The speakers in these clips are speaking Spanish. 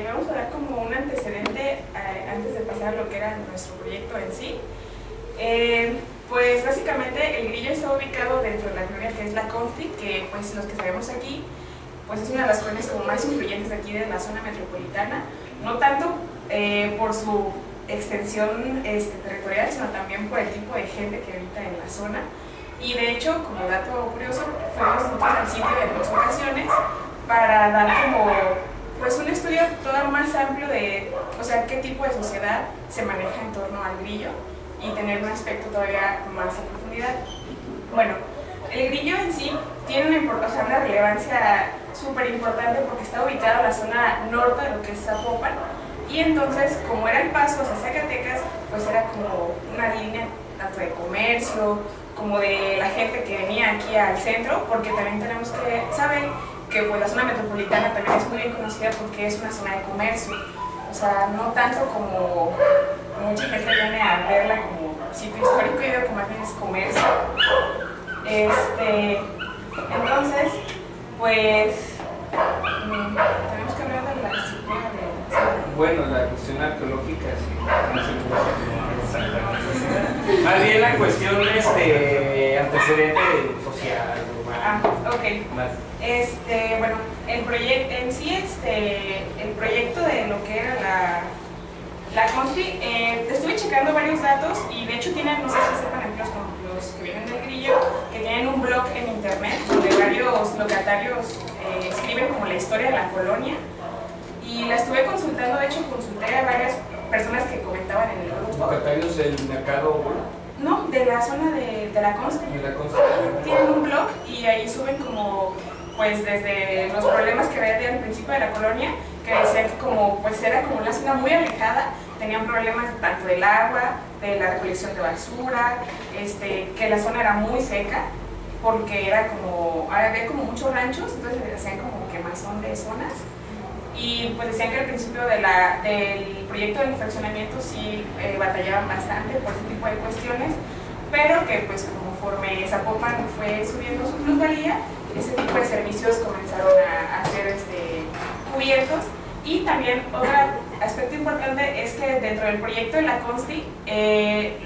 vamos a dar como un antecedente antes de pasar a lo que era nuestro proyecto en sí. Pues básicamente el Grillo está ubicado dentro de la colonia que es la Consti, que pues los que sabemos aquí, pues es una de las colonias como más influyentes de aquí de la zona metropolitana, no tanto por su extensión territorial, sino también por el tipo de gente que habita en la zona. Y de hecho, como dato curioso, fuimos nosotros al sitio en 2 ocasiones para dar como pues un estudio todo más amplio de, o sea, qué tipo de sociedad se maneja en torno al Grillo y tener un aspecto todavía más en profundidad. Bueno, el Grillo en sí tiene una relevancia súper importante porque está ubicado en la zona norte de lo que es Zapopan, y entonces, como era el paso hacia Zacatecas, pues era como una línea tanto de comercio como de la gente que venía aquí al centro, porque también tenemos que saber que pues, la zona metropolitana también es muy bien conocida porque es una zona de comercio, o sea, no tanto como mucha gente viene a verla como sitio histórico, yo digo que más bien es comercio. Entonces, pues tenemos que hablar de la estructura de... Bueno, la cuestión arqueológica, sí, no se puede exactamente. Más bien la cuestión antecedente social, urbano. Ok. Más. Bueno, el proyecto en sí, el proyecto de lo que era la Consti, estuve checando varios datos y de hecho tienen, no sé si sepan amigos los que vienen del Grillo, que tienen un blog en internet donde varios locatarios escriben como la historia de la colonia, y la estuve consultando, de hecho consulté a varias personas que comentaban en el grupo. ¿Locatarios del mercado? No, de la zona de la Consti. De la Consti. Tienen un blog y ahí suben como, pues desde los problemas que había al principio de la colonia, que decían que como pues era como una zona muy alejada, tenían problemas tanto del agua, de la recolección de basura, que la zona era muy seca, porque era como, había como muchos ranchos, entonces le hacían como quemazón de zonas. Y pues decían que al principio del proyecto de fraccionamiento sí batallaban bastante por ese tipo de cuestiones, pero que pues conforme Zapopan fue subiendo su plusvalía, ese tipo de servicios comenzaron a ser cubiertos. Y también otro aspecto importante es que dentro del proyecto de la Consti,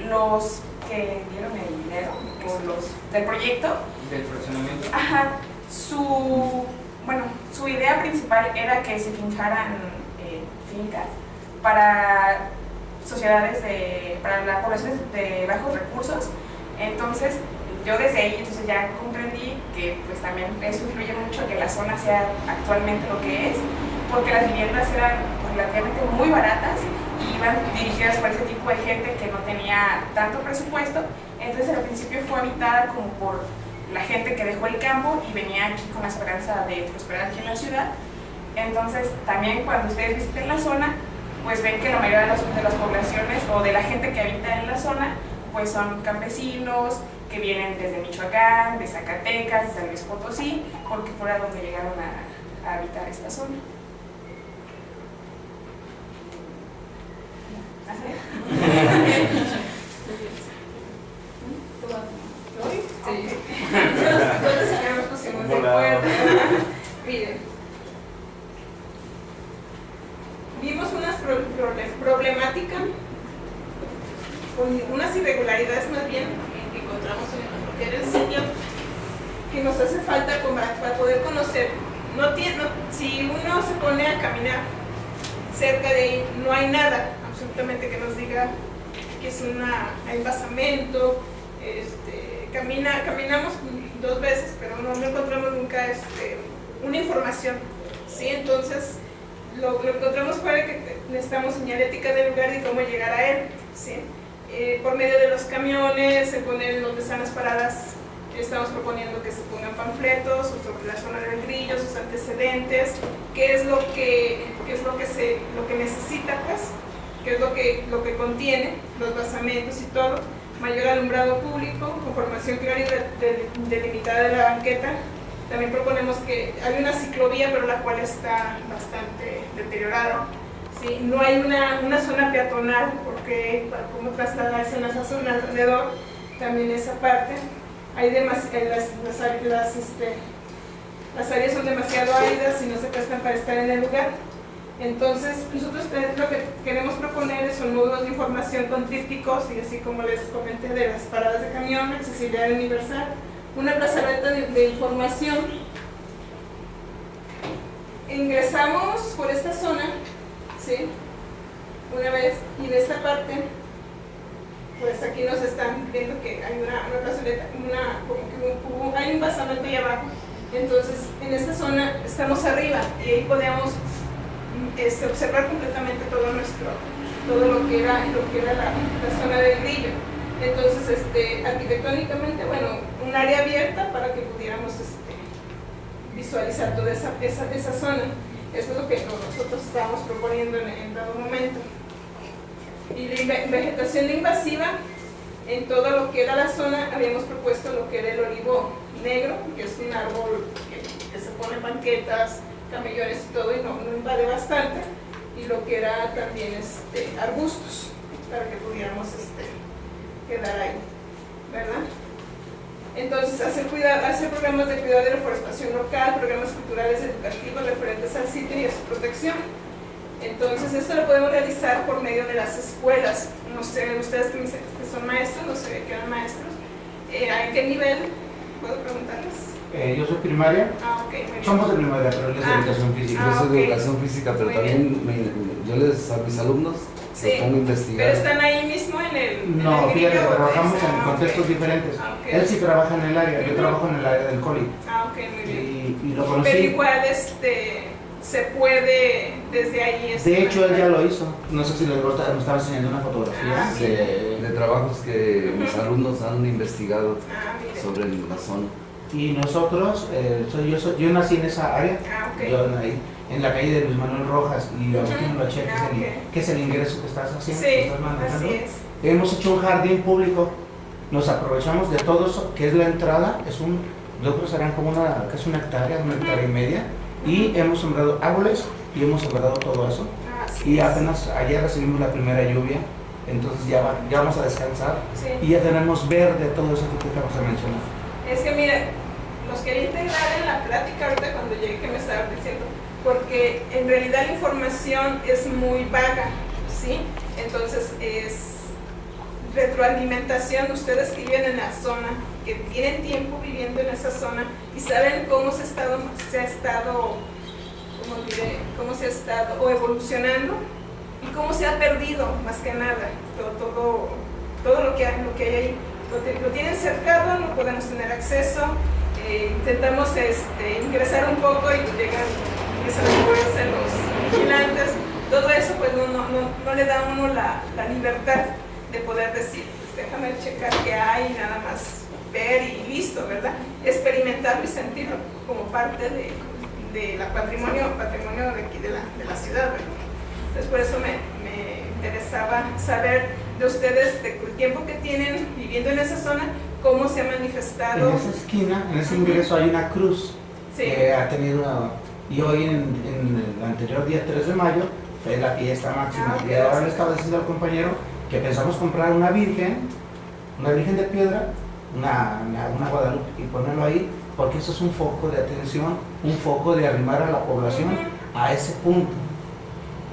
los que dieron el dinero, o los del proyecto, del fraccionamiento, su idea principal era que se fincaran fincas para sociedades, para las poblaciones de bajos recursos. Entonces, yo desde ahí ya comprendí que pues también eso influye mucho que la zona sea actualmente lo que es, porque las viviendas eran relativamente muy baratas y iban dirigidas para ese tipo de gente que no tenía tanto presupuesto. Entonces al principio fue habitada como por la gente que dejó el campo y venía aquí con la esperanza de prosperar aquí en la ciudad. Entonces también cuando ustedes visiten la zona, pues ven que la mayoría de las poblaciones o de la gente que habita en la zona pues son campesinos que vienen desde Michoacán, de Zacatecas, de San Luis Potosí, porque fuera donde llegaron a habitar esta zona. Miren, vimos una problemática, unas irregularidades más bien que encontramos en el sitio, que nos hace falta para poder conocer. Si uno se pone a caminar cerca de ahí, no hay nada absolutamente que nos diga que es un embasamento. Caminamos 2 veces, pero no encontramos nunca una información, ¿sí? Entonces lo que encontramos fue que necesitamos señalética del lugar y cómo llegar a él, ¿sí? Por medio de los camiones, se ponen donde están las paradas. Estamos proponiendo que se pongan panfletos sobre la zona del Grillo, sus antecedentes, qué es lo que necesita, pues, qué es lo que contiene, los basamentos y todo, mayor alumbrado público, conformación clara y delimitada de la banqueta. También proponemos que hay una ciclovía, pero la cual está bastante deteriorada, ¿sí? No hay una zona peatonal, porque para cómo trasladarse en esa zona alrededor, también esa parte. Hay las áreas son demasiado áridas y no se prestan para estar en el lugar. Entonces, nosotros lo que queremos proponer son módulos de información con trípticos y así como les comenté de las paradas de camión, accesibilidad universal, una plazoleta de información. Ingresamos por esta zona, ¿sí? Una vez, y de esta parte, pues aquí nos están viendo que hay una plazoleta, como que hay un basamento ahí abajo. Entonces, en esta zona estamos arriba y ahí podemos observar completamente todo lo que era la zona del grillo. Entonces, arquitectónicamente, bueno, un área abierta para que pudiéramos visualizar toda esa zona. Eso es lo que nosotros estábamos proponiendo en dado momento. Y la vegetación invasiva, en todo lo que era la zona, habíamos propuesto lo que era el olivo negro, que es un árbol que se pone en banquetas, camellones y todo, y no invade bastante, y lo que era también arbustos, para que pudiéramos quedar ahí, ¿verdad? Entonces, hacer programas de cuidado de reforestación local, programas culturales educativos referentes al sitio y a su protección. Entonces, esto lo podemos realizar por medio de las escuelas. No sé, ustedes que son maestros, no sé que eran maestros, ¿a qué nivel? ¿Puedo preguntarles? Yo soy primaria. Okay, muy bien. Somos de primaria, pero él es de educación física. Yo soy de ok. educación física, pero Muy también yo a mis alumnos Sí, los pongo a investigar. pero están ahí mismo en el No, en el fíjate, grillo, trabajamos ¿o en contextos diferentes. Ok. Él sí trabaja en el área, yo Ujú. trabajo en el área del coli. Ok, muy bien. Y lo conocí. Pero igual se puede desde ahí. De hecho, él ya lo hizo. No sé si le gusta, me estaba enseñando una fotografía De trabajos que mis Ujú. alumnos han investigado Mire. sobre la zona. Y nosotros, yo nací en esa área, Ok. yo ahí, en la calle de Luis Manuel Rojas, y Ujú. Agustín Loche, Ok. que es el ingreso que estás haciendo, Sí, que estás manejando. así es. Hemos hecho un jardín público, nos aprovechamos de todo eso, que es la entrada, yo creo que serán como que es una hectárea y media, y hemos sembrado árboles y hemos sembrado todo eso. Así Y es. apenas ayer recibimos la primera lluvia, entonces ya vamos a descansar Sí. y ya tenemos verde todo eso que tú acabas de mencionar. Es que mire, los quería integrar en la plática ahorita cuando llegué que me estaban diciendo, porque en realidad la información es muy vaga, ¿sí? Entonces es retroalimentación, ustedes que viven en la zona, que tienen tiempo viviendo en esa zona y saben cómo se ha estado cómo se ha estado o evolucionando y cómo se ha perdido más que nada todo lo que hay ahí. Lo tienen cercado, no podemos tener acceso, intentamos ingresar un poco y empiezan a moverse los vigilantes, todo eso pues no le da a uno la libertad de poder decir, pues déjame checar qué hay, nada más ver y listo, ¿verdad? Experimentarlo y sentirlo como parte de la patrimonio de aquí de la ciudad, ¿verdad? Entonces por eso me interesaba saber de ustedes, de el tiempo que tienen viviendo en esa zona, cómo se ha manifestado. En esa esquina, en ese ingreso hay una cruz Sí. que ha tenido, y hoy en el anterior día 3 de mayo fue la fiesta máxima. Ah, ok. Y ahora le estaba diciendo al compañero que pensamos comprar una virgen de piedra, una Guadalupe, y ponerlo ahí, porque eso es un foco de atención, un foco de arrimar a la población a ese punto.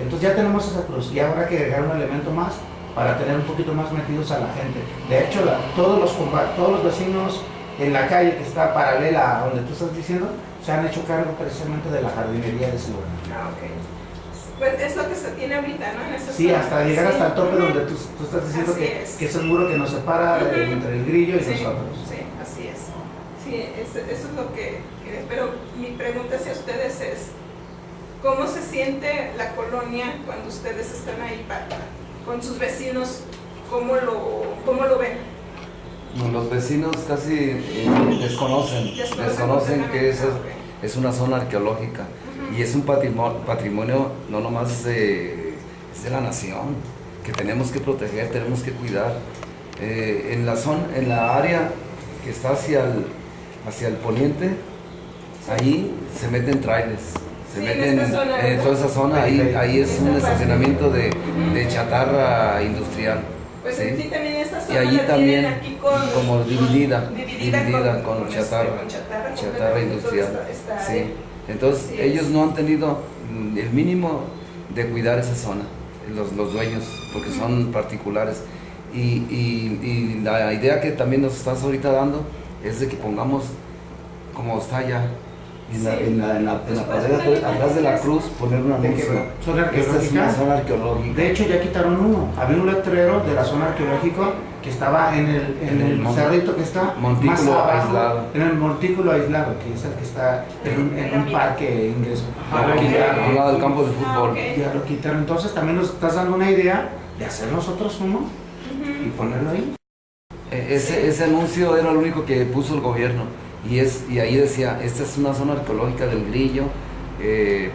Entonces ya tenemos esa cruz y habrá que agregar un elemento más para tener un poquito más metidos a la gente. De hecho, todos los vecinos en la calle que está paralela a donde tú estás diciendo, se han hecho cargo precisamente de la jardinería de ese lugar. Ok. Pues es lo que se tiene ahorita, ¿no? En esa Sí, zona. hasta llegar hasta el tope Ujú. donde tú estás diciendo Así que es. es el muro que nos separa entre el grillo y Sí, nosotros. sí, así es. Sí, eso es lo que... Pero mi pregunta hacia ustedes es, ¿cómo se siente la colonia cuando ustedes están ahí con sus vecinos? ¿Cómo lo ven? Los vecinos casi desconocen que es una zona arqueológica y es un patrimonio no nomás es de la nación, que tenemos que proteger, tenemos que cuidar. En la área que está hacia el poniente, ahí se meten trailers, se Sí, en meten esta zona, en toda esa zona, ahí es Esta un parte. estacionamiento de chatarra industrial. Pues ¿sí? en sí también esta zona Y allí la también tienen aquí como dividida con con chatarra completamente industrial. toda esta Sí. área. Entonces Así ellos es. no han tenido el mínimo de cuidar esa zona, los dueños, porque son particulares. Y la idea que también nos estás ahorita dando es de que pongamos como está allá, en la pared atrás de la cruz, poner una anuncio. ¿Zona Esta es una arqueológica? zona arqueológica. De hecho, ya quitaron uno. Había un letrero de la zona arqueológica que estaba en el cerrito que está montículo más abajo, aislado. en el montículo aislado, que es el que está en un parque inglés. Ya lo quitaron, al lado del campo de fútbol. ok. Ya lo quitaron. Entonces también nos estás dando una idea de hacer nosotros uno y ponerlo ahí. Ese anuncio era lo único que puso el gobierno y ahí decía, esta es una zona arqueológica del Grillo,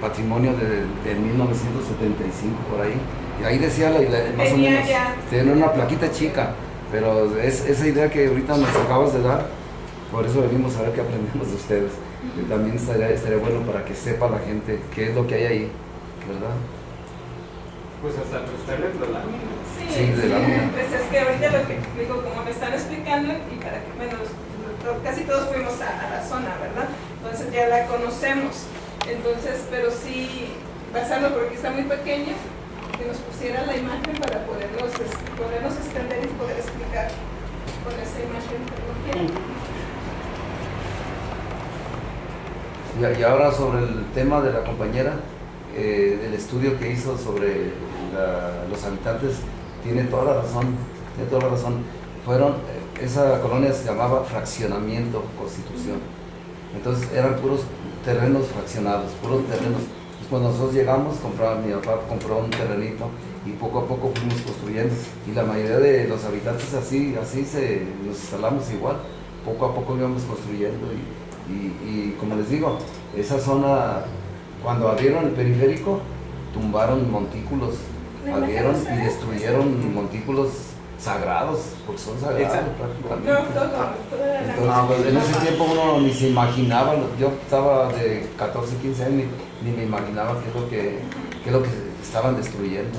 patrimonio de 1975 por ahí, y ahí decía más o Tenía menos, ya. tenía una plaquita chica, pero esa idea que ahorita nos acabas de dar, por eso venimos a ver qué aprendemos de ustedes, que también estaría bueno para que sepa la gente qué es lo que hay ahí, ¿verdad? Pues hasta prestarles la lámina. Sí, de la mina. Pues es que ahorita lo que digo, como me están explicando, y para que, bueno, casi todos fuimos a la zona, ¿verdad? Entonces ya la conocemos. Entonces, pero sí, basarlo porque está muy pequeño, que nos pusieran la imagen para podernos extender y poder explicar con esa imagen que lo quieren. Y ahora sobre el tema de la compañera, el estudio que hizo sobre los habitantes, tiene toda la razón, esa colonia se llamaba Fraccionamiento Constitución, entonces eran puros terrenos fraccionados, puros terrenos. Entonces, cuando nosotros llegamos, mi papá compró un terrenito y poco a poco fuimos construyendo, y la mayoría de los habitantes así nos instalamos igual, poco a poco íbamos construyendo y como les digo, esa zona, cuando abrieron el periférico, tumbaron montículos, abrieron y destruyeron montículos sagrados, porque son sagrados prácticamente. No, toda la Entonces, pues, en ese tiempo uno ni se imaginaba, yo estaba de 14, 15 años, ni me imaginaba qué es lo que estaban destruyendo.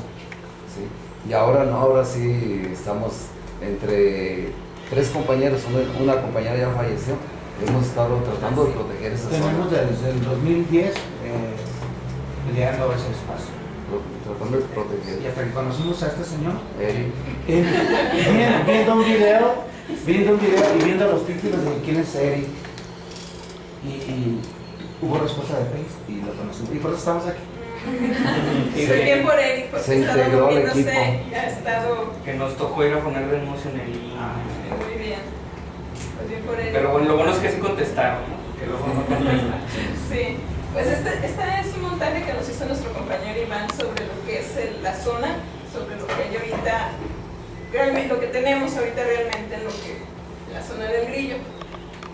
¿Sí? Y ahora no, ahora sí estamos entre 3 compañeros, una compañera ya falleció, hemos estado tratando de proteger esa Tenemos zona. desde el 2010 peleando ese espacio. Tratando de proteger. Y hasta que conocimos a este señor, Eric. viendo un video y viendo los títulos de quién es Eric, y hubo respuesta de Facebook y lo conocimos. Y por eso estamos aquí. Muy bien por Eric, porque Se ha estado integró al moviéndose equipo. y ha estado Que nos tocó ir a poner denuncia en el INE. muy bien. Muy bien por Eric. Pero bueno, lo bueno es que sí contestaron, ¿no? Que luego no contestan. Sí, pues esta es un montaje que nos hizo nuestro compañero Iván sobre lo que es la zona, sobre lo que hay ahorita, realmente, lo que tenemos ahorita realmente en la zona del Grillo.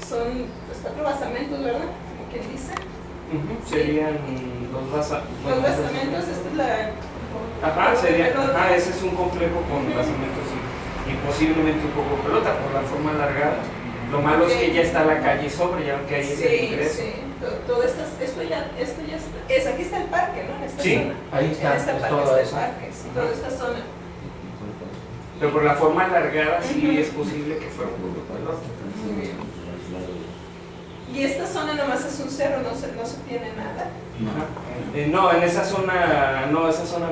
Son pues 4 basamentos, ¿verdad? Como quien dice. Serían dos Los basamentos, esta es la... ese es un complejo con basamentos y posiblemente un poco pelota por la forma alargada. Lo malo es que ya está la calle sobre, ya que ahí es el ingreso. Sí, todo esto ya está, aquí está el parque, ¿no? En esta Sí, zona. ahí está, En esta es parte todo está el eso. parque, sí, toda esta zona. Pero por la forma alargada sí es posible que fuera un poco pelota. Y esta zona nomás es un cerro, no se tiene nada. No, en esa zona no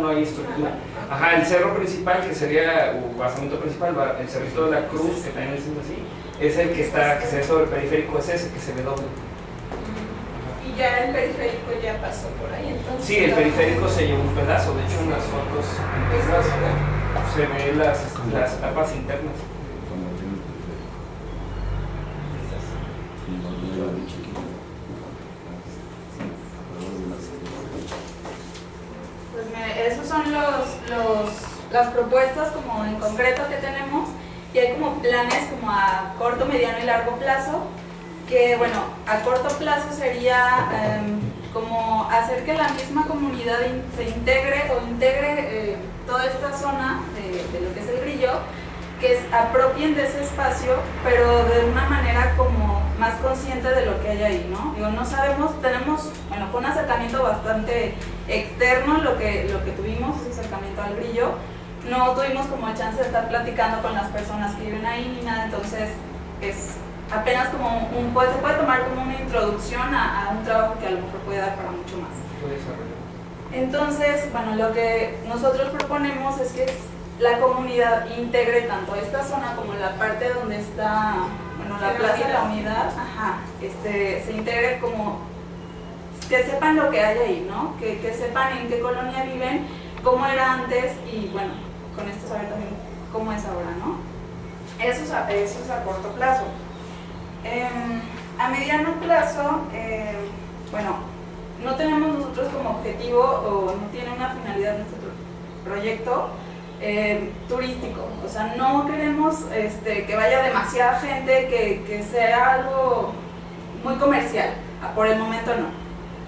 hay estructura. Ajá, el cerro principal, que sería el basamento principal, el cerrito de la Cruz, que también es así, es el que se ve sobre el periférico, es ese que se ve doble. Y ya el periférico ya pasó por ahí, entonces. Sí, el periférico se llevó un pedazo, de hecho en las fotos se ve las tapas internas. Pues mire, esos son las propuestas como en concreto que tenemos, y hay como planes como a corto, mediano y largo plazo, que bueno, a corto plazo sería como hacer que la misma comunidad se integre toda esta zona de lo que es el Grillo, que apropien de ese espacio, pero de una manera como más consciente de lo que hay ahí, ¿no? Digo, no sabemos, fue un acercamiento bastante externo lo que tuvimos, ese acercamiento al Grillo. No tuvimos como chance de estar platicando con las personas que viven ahí ni nada, entonces es apenas como se puede tomar como una introducción a un trabajo que a lo mejor puede dar para mucho más. Entonces, bueno, lo que nosotros proponemos es que la comunidad integre tanto esta zona como la parte donde está, bueno, la Plaza de la Unidad, se integre como que sepan lo que hay ahí, ¿no? Que sepan en qué colonia viven, cómo era antes y, bueno, con esto saber también cómo es ahora, ¿no? Eso es a corto plazo. A mediano plazo, bueno, no tenemos nosotros como objetivo o no tiene una finalidad nuestro proyecto turístico, o sea, no queremos que vaya demasiada gente, que sea algo muy comercial, por el momento no.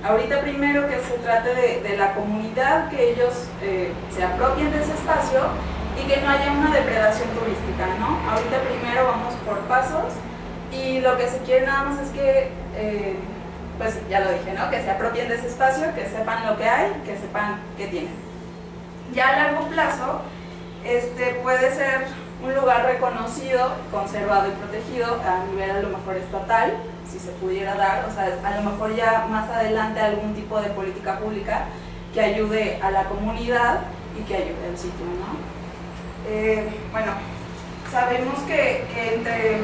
Ahorita primero que se trate de la comunidad, que ellos se apropien de ese espacio y que no haya una depredación turística, ¿no? Ahorita primero vamos por pasos y lo que se quiere nada más es que, pues ya lo dije, ¿no? Que se apropien de ese espacio, que sepan lo que hay, que sepan qué tienen. Ya a largo plazo, puede ser un lugar reconocido, conservado y protegido a nivel a lo mejor estatal, si se pudiera dar, o sea, a lo mejor ya más adelante algún tipo de política pública que ayude a la comunidad y que ayude al sitio, ¿no? Bueno, sabemos que entre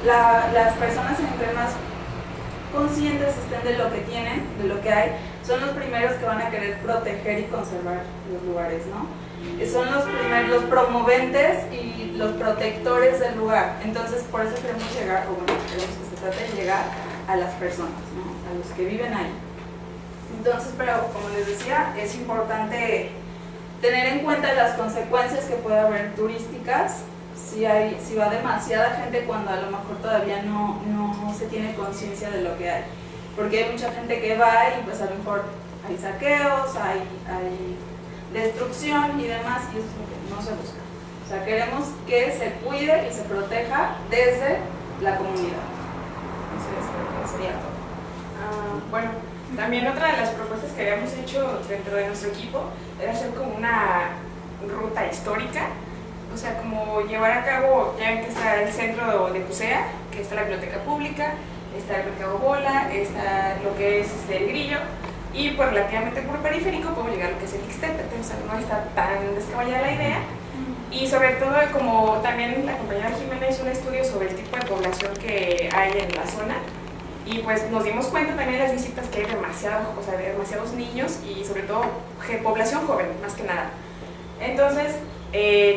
las personas entre más conscientes estén de lo que tienen, de lo que hay, son los primeros que van a querer proteger y conservar los lugares, ¿no? Son los primeros, los promoventes y los protectores del lugar. Entonces, por eso queremos llegar, o bueno, queremos que se trate de llegar a las personas, ¿no? A los que viven ahí. Entonces, pero como les decía, es importante tener en cuenta las consecuencias que puede haber turísticas si va demasiada gente cuando a lo mejor todavía no se tiene conciencia de lo que hay. Porque hay mucha gente que va y pues a lo mejor hay saqueos, hay destrucción y demás, y eso es lo que no se busca. O sea, queremos que se cuide y se proteja desde la comunidad. Eso sería todo. Bueno, también otra de las propuestas que habíamos hecho dentro de nuestro equipo era hacer como una ruta histórica, o sea, como llevar a cabo, ya ven que está el centro de Pusea, que está la biblioteca pública, está el mercado Bola, está lo que es el Grillo, y pues relativamente por periférico podemos llegar a lo que es el Ixtepe, o sea, no está tan descabellada la idea. Y sobre todo, como también la compañera Jimena hizo un estudio sobre el tipo de población que hay en la zona, y pues nos dimos cuenta también en las visitas que hay demasiados niños y sobre todo población joven, más que nada. Entonces,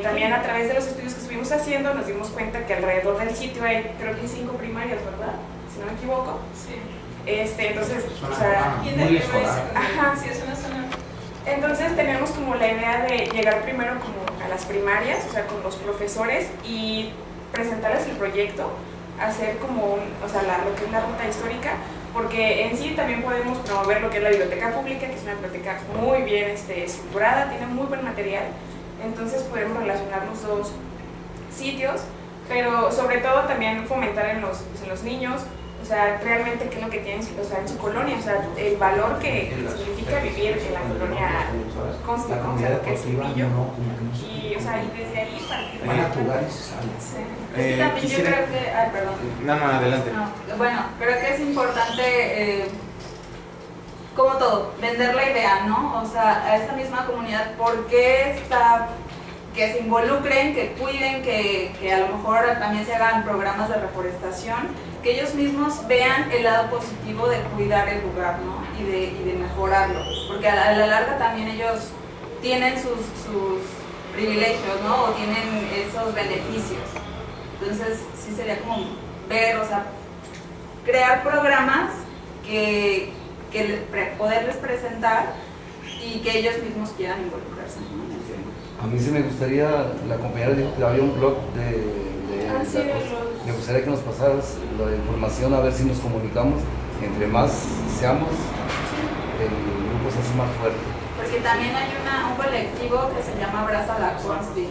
también a través de los estudios que estuvimos haciendo nos dimos cuenta que alrededor del sitio hay, creo que 5 primarias, ¿verdad? Si no me equivoco. Sí. Entonces, o sea, muy escolar. ajá. Sí, es una zona. Entonces tenemos como la idea de llegar primero como a las primarias, o sea, con los profesores y presentarles el proyecto, hacer como lo que es la ruta histórica, porque en sí también podemos promover lo que es la biblioteca pública, que es una biblioteca muy bien estructurada, tiene muy buen material, entonces podemos relacionar los dos sitios, pero sobre todo también fomentar en los niños, o sea, realmente qué es lo que tienen, o sea, en su colonia, o sea, el valor que significa vivir en la colonia Consti, o sea, lo que es el Grillo, y, o sea, y desde ahí para que van a jugar y se salen. Sí. También yo creo que, perdón. No, adelante. No, bueno, creo que es importante, como todo, vender la idea, ¿no? O sea, a esta misma comunidad, ¿por qué está? Que se involucren, que cuiden, que a lo mejor también se hagan programas de reforestación, que ellos mismos vean el lado positivo de cuidar el lugar, ¿no? Y de mejorarlo, porque a la larga también ellos tienen sus privilegios, ¿no? O tienen esos beneficios. Entonces sí sería como ver, o sea, crear programas que poderles presentar y que ellos mismos quieran involucrarse, ¿no? A mí sí me gustaría, la compañera dijo que había un blog me gustaría que nos pasaras la información, a ver si nos comunicamos, entre más seamos, el grupo se hace más fuerte. Porque también hay un colectivo que se llama Abraza la Consti,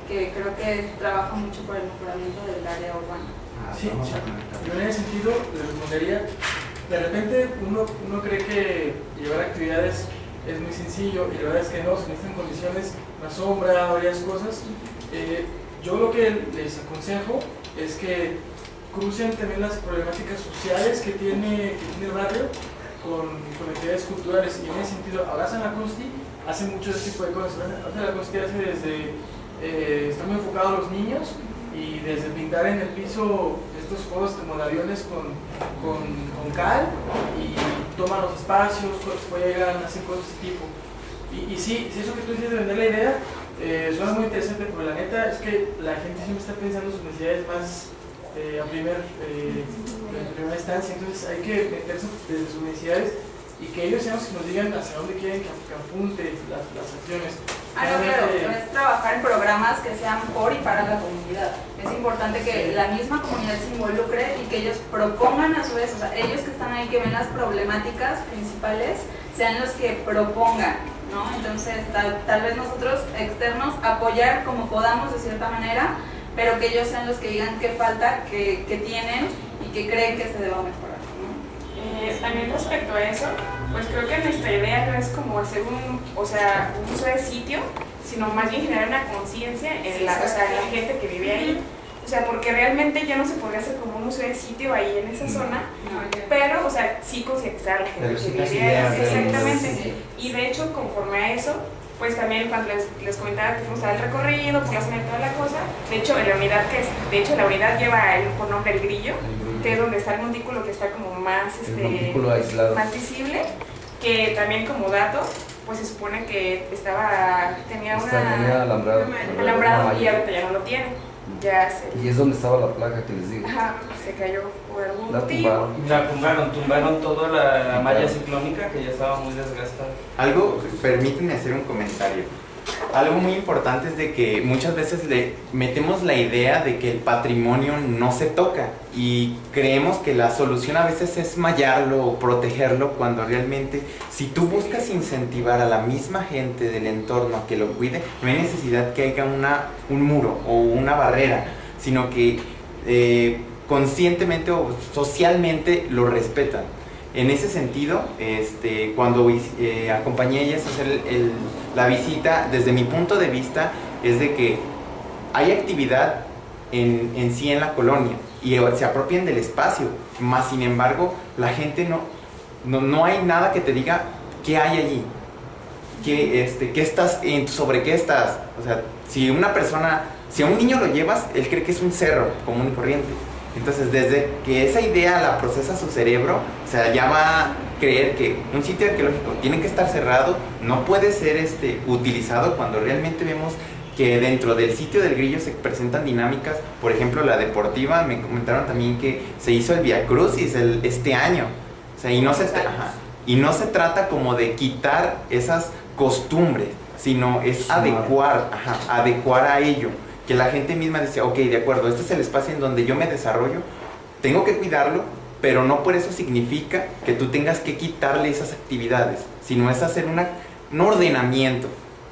que creo que trabaja mucho por el mejoramiento del área urbana. Sí, yo en ese sentido le respondería, de repente uno cree que llevar actividades es muy sencillo y la verdad es que no, se necesitan condiciones, la sombra, varias cosas. Yo lo que les aconsejo es que crucen también las problemáticas sociales que tiene el barrio con actividades culturales, y en ese sentido abrazan la Consti, hacen mucho de ese tipo de cosas. O sea, la Consti hace desde, está muy enfocado a los niños, y desde pintar en el piso estos juegos como de aviones con cal, y toman los espacios, juegan, hacen cosas de ese tipo. Y sí, eso que tú dices de vender la idea, suena muy interesante, porque la neta es que la gente siempre está pensando sus necesidades más en primera instancia, entonces hay que meterse desde sus necesidades y que ellos sean los que nos digan hacia dónde quieren que apunte las acciones. No, claro, es trabajar en programas que sean por y para la comunidad. Es importante que la misma comunidad se involucre y que ellos propongan a su vez, o sea, ellos que están ahí, que ven las problemáticas principales, sean los que propongan, ¿no? Entonces, tal vez nosotros externos apoyar como podamos de cierta manera, pero que ellos sean los que digan qué falta, qué tienen y qué creen que se deba mejorar, ¿no? También respecto a eso, pues creo que nuestra idea no es como hacer un uso de sitio, sino más bien generar una conciencia en la gente que vive ahí. O sea, porque realmente ya no se podría hacer como un uso de sitio ahí en esa zona, pero, o sea, sí concientizar a la gente que vive ahí. Exactamente. Y de hecho, conforme a eso, pues también cuando les comentaba que fuimos a dar el recorrido, por la zona y toda la cosa, de hecho, la unidad lleva por nombre El Grillo, que es donde está el montículo que está como más, más visible, que también como dato, pues se supone que tenía alambrado y ahorita ya no lo tiene. Y es donde estaba la placa que les digo. Ajá, se cayó por algún motivo. Tumbaron toda la malla ciclónica que ya estaba muy desgastada. Permítanme hacer un comentario. Algo muy importante es de que muchas veces le metemos la idea de que el patrimonio no se toca y creemos que la solución a veces es mallarlo o protegerlo, cuando realmente si tú buscas incentivar a la misma gente del entorno a que lo cuide, no hay necesidad que haya un muro o una barrera, sino que conscientemente o socialmente lo respetan. En ese sentido, cuando acompañé a ellas a hacer la visita, desde mi punto de vista, es de que hay actividad en sí en la colonia y se apropian del espacio, más sin embargo, la gente no hay nada que te diga qué hay allí, sobre qué estás. O sea, si a un niño lo llevas, él cree que es un cerro común y corriente. Entonces, desde que esa idea la procesa su cerebro, o sea, ya va a creer que un sitio arqueológico tiene que estar cerrado, no puede ser utilizado, cuando realmente vemos que dentro del sitio del Grillo se presentan dinámicas. Por ejemplo, la deportiva, me comentaron también que se hizo el Via Crucis este año. O sea, y no se trata como de quitar esas costumbres, sino es adecuar a ello. Que la gente misma decía, ok, de acuerdo, este es el espacio en donde yo me desarrollo, tengo que cuidarlo, pero no por eso significa que tú tengas que quitarle esas actividades, sino es hacer un ordenamiento.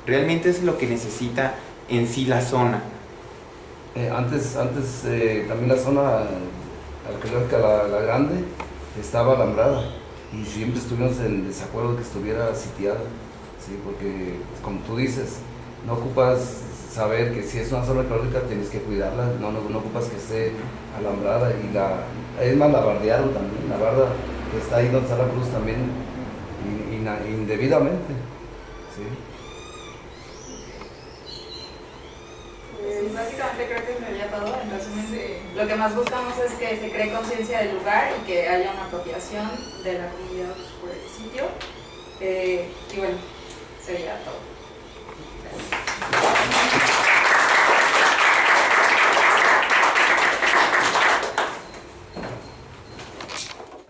Realmente es lo que necesita en sí la zona. Antes también la zona arqueológica, la grande, estaba alambrada y siempre estuvimos en desacuerdo que estuviera sitiada, ¿sí? Porque, como tú dices, no ocupas saber que si es una zona arqueológica tienes que cuidarla, no ocupas que esté alambrada, es más, la bardearon también, la barda que está ahí donde está la cruz también, indebidamente, ¿sí? Básicamente creo que sería todo. En resumen, lo que más buscamos es que se cree conciencia del lugar y que haya una apropiación de la comunidad por el sitio, y bueno, sería todo.